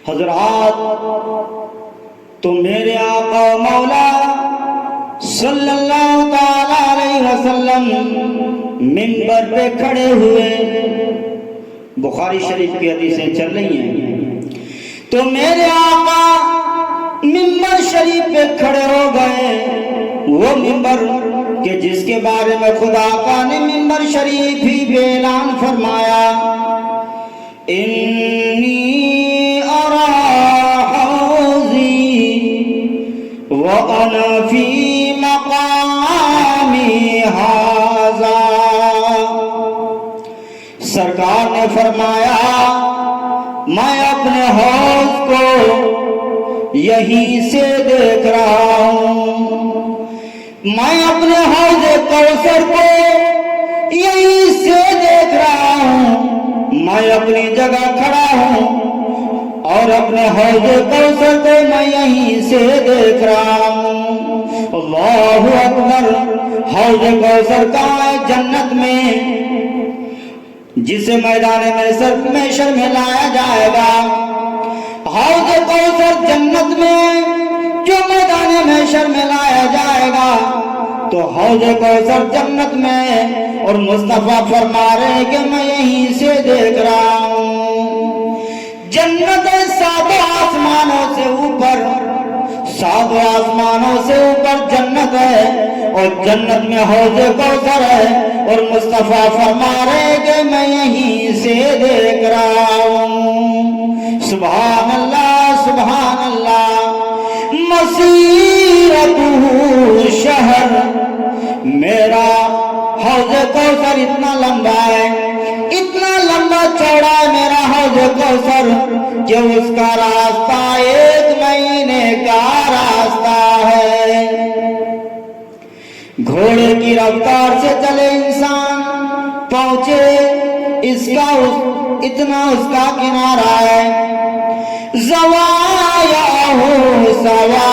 حضرات، تو میرے آقا مولا صلی اللہ تعالی علیہ وسلم منبر پہ کھڑے ہوئے، بخاری شریف کی حدیثیں چل رہی ہیں، تو میرے آقا منبر شریف پہ کھڑے ہو گئے، وہ منبر کہ جس کے بارے میں خدا کا نے منبر شریف ہی بھی اعلان فرمایا، انی ارا حوضی وانا فی مقامی ھذا۔ سرکار نے فرمایا میں اپنے حوض کو یہیں سے دیکھ رہا ہوں، میں اپنے حوض کوثر کو یہیں سے دیکھ رہا ہوں، میں اپنی جگہ کھڑا ہوں اور اپنے حوض کوثر کو میں یہیں سے دیکھ رہا ہوں۔ اللہ اکبر۔ حوض کوثر کہاں ہے؟ جنت میں، جسے میدان محشر میں لایا جائے گا۔ حوض کوثر جنت میں جو میدان محشر میں لایا جائے گا، تو حوض کوثر جنت میں، اور مصطفیٰ فرما رہے ہیں کہ میں یہیں سے دیکھ رہا ہوں۔ جنت ہے ساتوں آسمانوں سے اوپر، ساتوں آسمانوں سے اوپر جنت ہے، اور جنت میں حوض کوثر ہے، اور مصطفیٰ فرما رہے ہیں کہ میں یہیں سے دیکھ رہا ہوں۔ سبحان اللہ، سبحان اللہ۔ مسیرتہ شہر، میرا حوض کوثر اتنا لمبا ہے، اتنا لمبا چوڑا ہے میرا حوض کوثر کہ اس کا راستہ 1 مہینے کا راستہ ہے۔ گھوڑے کی رفتار سے چلے انسان پہنچے اتنا اس کا کنارہ ہے۔ زوایا ہو سوا،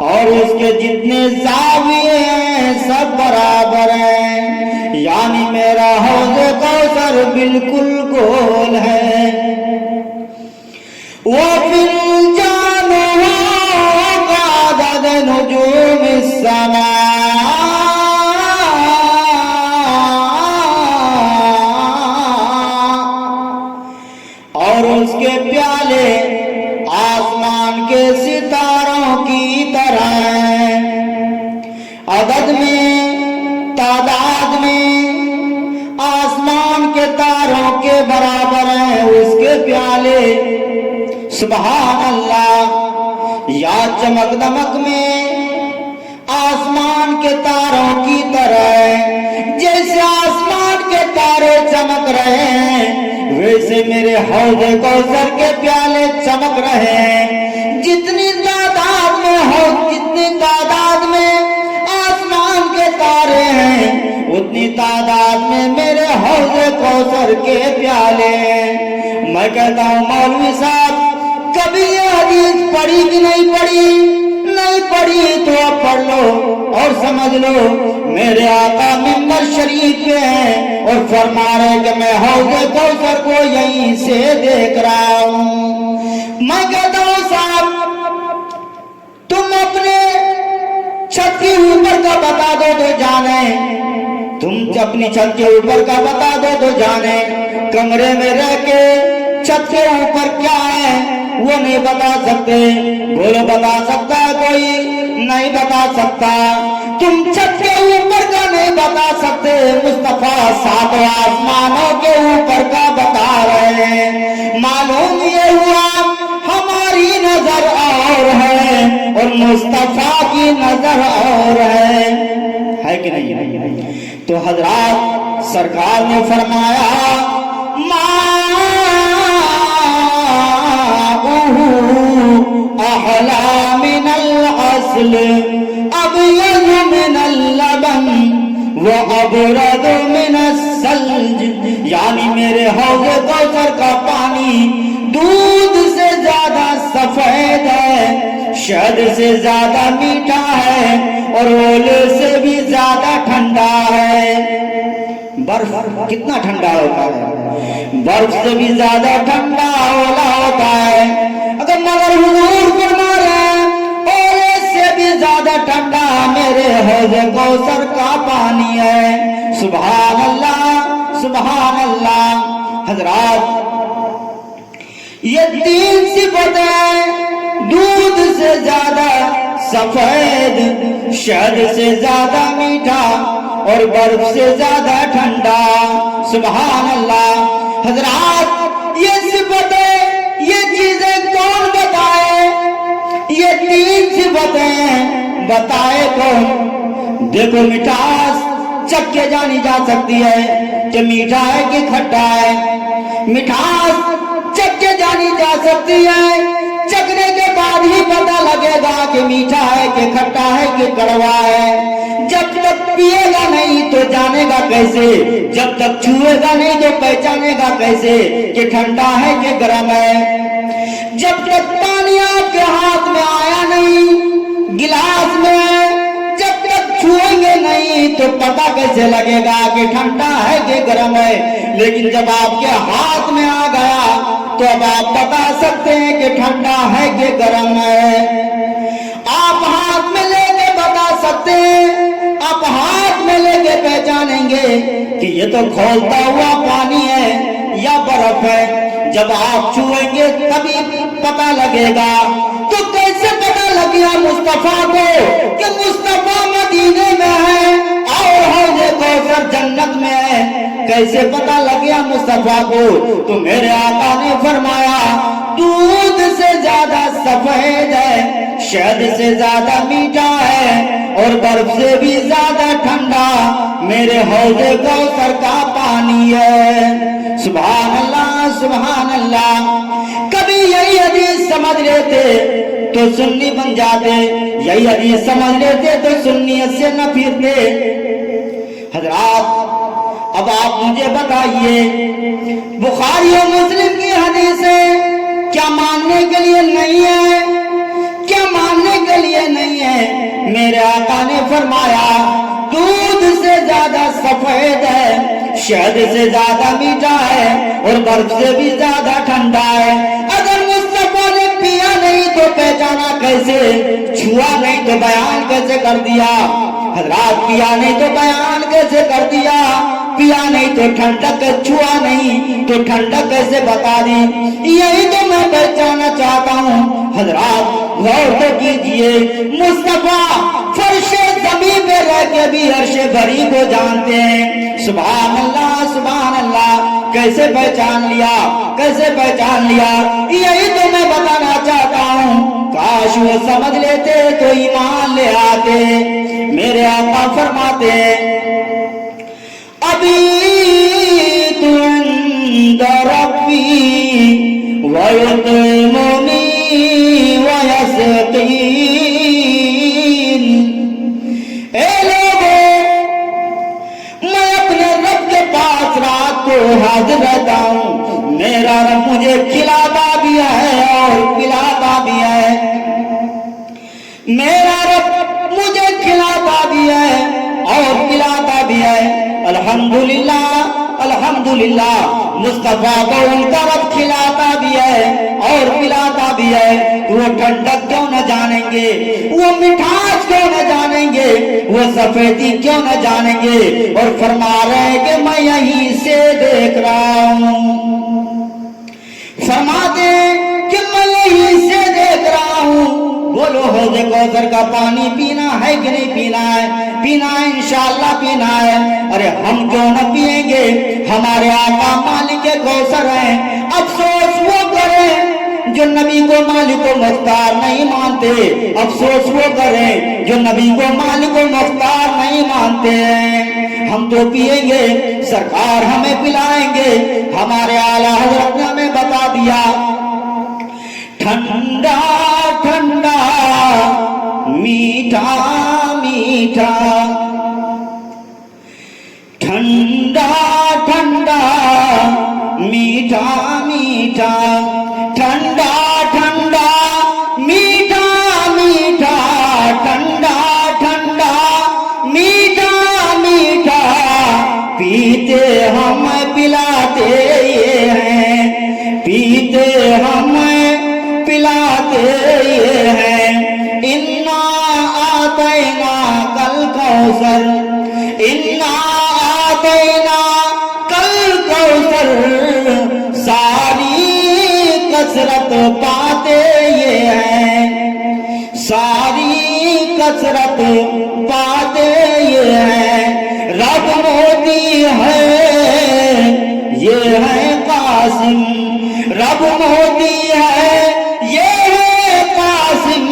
اور اس کے جتنے زاویے ہیں سب برابر ہیں، یعنی میرا حوض کوثر بالکل گول ہے۔ وَفِي الْجَانُ وَعَدَدَ نُجُومِ السَّمَاءِ، اور اس کے پیالے آسمان کے ستاروں کی طرح ہیں، عدد میں، تعداد میں آسمان کے تاروں کے برابر ہیں اس کے پیالے۔ سبحان اللہ۔ یا چمک دمک میں آسمان کے تاروں کی طرح ہے، جیسے آسمان کے تارے چمک رہے ہیں ویسے میرے حوض کوثر کے پیالے چمک رہے ہیں۔ جتنی تعداد میں ہو، جتنی تعداد میں آسمان کے تارے ہیں، اتنی تعداد میں میرے حوض کوثر کے پیالے ہیں۔ میں کہتا ہوں مولوی صاحب، کبھی یہ حدیث پڑھی کہ نہیں پڑھی؟ نہیں پڑھی تو اب پڑھ لو اور سمجھ لو، میرے آقا منبر شریف پہ ہیں اور فرما رہے کہ میں حوض کوثر کو یہیں سے دیکھ رہا ہوں۔ میں کہتا ہوں صاحب، تم اپنے چھت کے اوپر کا بتا دو تو جانے، تم اپنی چھت کے اوپر کا بتا دو تو جانے، کمرے میں رہ کے چھت کے اوپر کیا ہے وہ نہیں بتا سکتے۔ بولو بتا سکتا ہے کوئی؟ نہیں بتا سکتا۔ تم چھت کے اوپر کا نہیں بتا سکتے، مصطفیٰ 7 آسمانوں کے اوپر کا بتا رہے ہیں۔ معلوم یہ ہوا ہماری نظر اور ہے اور مصطفیٰ کی نظر اور ہے کہ نہیں؟ تو حضرات، سرکار نے فرمایا احلا من العسل ابيض من اللبن وابرد من الثلج، یعنی میرے حوض کوثر کا پانی دودھ سے زیادہ سفید ہے، شہد سے زیادہ میٹھا ہے، اور اولے سے بھی زیادہ ٹھنڈا ہے۔ برف کتنا ٹھنڈا ہوتا ہے؟ برف سے بھی زیادہ ٹھنڈا اولا ہوتا ہے. اگر مگر حضور فرما رہے ہیں اور اس سے بھی زیادہ ٹھنڈا میرے حوض کوثر کا پانی ہے. سبحان اللہ سبحان اللہ. حضرات یہ تین صفتیں دودھ سے زیادہ سفید، شہد سے زیادہ میٹھا اور برف سے زیادہ ٹھنڈا. سبحان اللہ. حضرات یہ صفتیں یہ چیزیں کون بتائے؟ یہ تین صفتیں بتائے کون؟ دیکھو مٹھاس چکھ کے جانی جا سکتی ہے کہ میٹھا ہے کہ کھٹا ہے. مٹھاس چکھ کے جانی جا سکتی ہے، چکھنے کے بعد ہی پتہ لگے گا کہ میٹھا ہے کہ کھٹا ہے کہ کڑوا ہے. جب تک پیے گا نہیں تو جانے گا کیسے؟ جب تک چھوئے گا نہیں تو پہچانے گا کیسے کہ ٹھنڈا ہے کہ گرم ہے؟ جب تک پانی آپ کے ہاتھ میں آیا نہیں، گلاس میں، جب تک چھوئیں گے نہیں تو پتہ کیسے لگے گا کہ ٹھنڈا ہے کہ گرم ہے؟ لیکن جب آپ کے ہاتھ میں آ گیا تو اب آپ بتا سکتے ہیں کہ ٹھنڈا ہے کہ گرم ہے. آپ ہاتھ میں لے کے بتا سکتے ہیں، آپ ہاتھ میں لے کے پہچانیں گے کہ یہ تو کھولتا ہوا پانی ہے یا برف ہے. جب آپ چھوئیں گے تبھی پتہ لگے گا. تو کیسے پتہ لگ گیا مصطفیٰ کو کہ مصطفیٰ مدینے میں ہے اور حوض کوثر جنت میں ہے؟ کیسے پتہ لگ گیا مصطفیٰ کو؟ تو میرے آقا نے فرمایا دودھ سے زیادہ سفید ہے، شہد سے زیادہ میٹھا ہے اور برف سے بھی زیادہ ٹھنڈا میرے حوض کوثر کا پانی ہے. سبحان اللہ سبحان اللہ. کبھی یہی حدیث سمجھ لیتے تو سنی بن جاتے، یہی حدیث سمجھ لیتے تو سنیت سے نہ پھرتے. حضرات اب آپ مجھے بتائیے، بخاری و مسلم کی حدیثیں کیا ماننے کے لیے نہیں ہے؟ کیا ماننے کے لیے نہیں ہے؟ میرے آقا نے فرمایا دودھ سے زیادہ سفید ہے، شہد سے زیادہ میٹھا ہے اور برف سے بھی زیادہ ٹھنڈا ہے. اگر مصطفیٰ نے پیا نہیں تو پہچانا کیسے؟ چھوا نہیں تو بیان کیسے کر دیا؟ حضرات پیا نہیں تو بیان کیسے کر دیا؟ پیا نہیں تو ٹھنڈک، چھوا نہیں تو ٹھنڈک کیسے بتا دی؟ یہی تو میں پہچانا چاہتا ہوں. حضرات غور تو کیجئے، مصطفیٰ فرش زمین پہ رہ کے بھی عرش بری کو جانتے ہیں. سبحان اللہ سبحان اللہ. کیسے پہچان لیا؟ کیسے پہچان لیا؟ یہی تو میں بتانا چاہتا ہوں. کاش وہ سمجھ لیتے تو ایمان لے آتے. میرے آقا فرماتے ہیں ابیت عند ربی ویطعمنی ویسقین. اے لوگوں، میں اپنے رب کے پاس رات کو حاضر رہتا ہوں. میرا رب مجھے کھلاتا بھی ہے اور پلاتا بھی ہے. میرا رب مجھے کھلاتا بھی ہے اور پلاتا بھی ہے. الحمدللہ الحمدللہ. مصطفیٰ کو ان کا رب کھلاتا بھی ہے اور پلاتا بھی ہے. وہ ٹھنڈک کیوں نہ جانیں گے؟ وہ مٹھاس کیوں نہ جانیں گے؟ وہ سفیدی کیوں نہ جانیں گے؟ اور فرما رہے ہیں کہ میں یہیں سے دیکھ رہا ہوں. فرماتے ہیں کہ میں یہیں سے دیکھ رہا ہوں. بولو حوض کوثر کا پانی پینا ہے کہ نہیں پینا ہے؟ پینا ہے انشاءاللہ پینا ہے. ارے ہم کیوں نہ پیئیں گے؟ ہمارے آقا مالک کوثر ہیں. افسوس وہ کریں جو نبی کو مالک و مختار نہیں مانتے. افسوس وہ کریں جو نبی کو مالک و مختار نہیں مانتے ہیں. ہم تو پیئیں گے، سرکار ہمیں پلائیں گے. ہمارے اعلیٰ حضرت نے ہمیں بتا دیا ٹھنڈا ٹھنڈا میٹھا میٹھا، ٹھنڈا ٹھنڈا میٹھا میٹھا، ٹھنڈا ٹھنڈا میٹھا میٹھا، ٹھنڈا ٹھنڈا میٹھا میٹھا. پیتے ہم پلاتے یہ ہیں. ہیں انا آتینا کل کوثر، انا آتینا کل کوثر، ساری کثرت پاتے یہ ہیں، ساری کثرت پاتے یہ ہیں، رب موتی ہے یہ ہے قاسم، رب موتی ہے یہ ہے قاسم،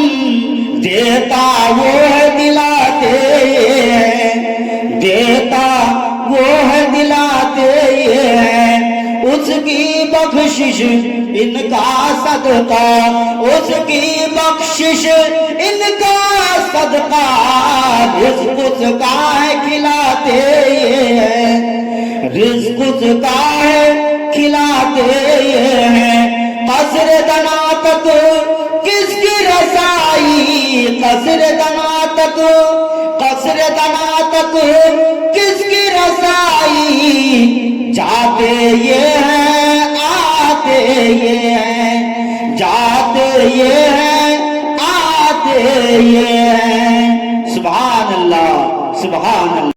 دیتا وہ ہے دلاتے یہ ہے، دیتا وہ ہے دلاتے یہ ہے، اس کی بخشش ان کا صدقہ، اس کی بخشش ان کا صدقہ، رزق اس کا ہے کھلاتے یہ ہے، رزق اس کا ہے کھلاتے یہ ہیں، قصر دنا تک کس کی رسائی، قصر دنا تک، قصر دنا تک کس کی رسائی، جاتے یہ ہیں آتے یہ ہیں، جاتے یہ ہیں آتے یہ ہیں، سبحان اللہ سبحان اللہ۔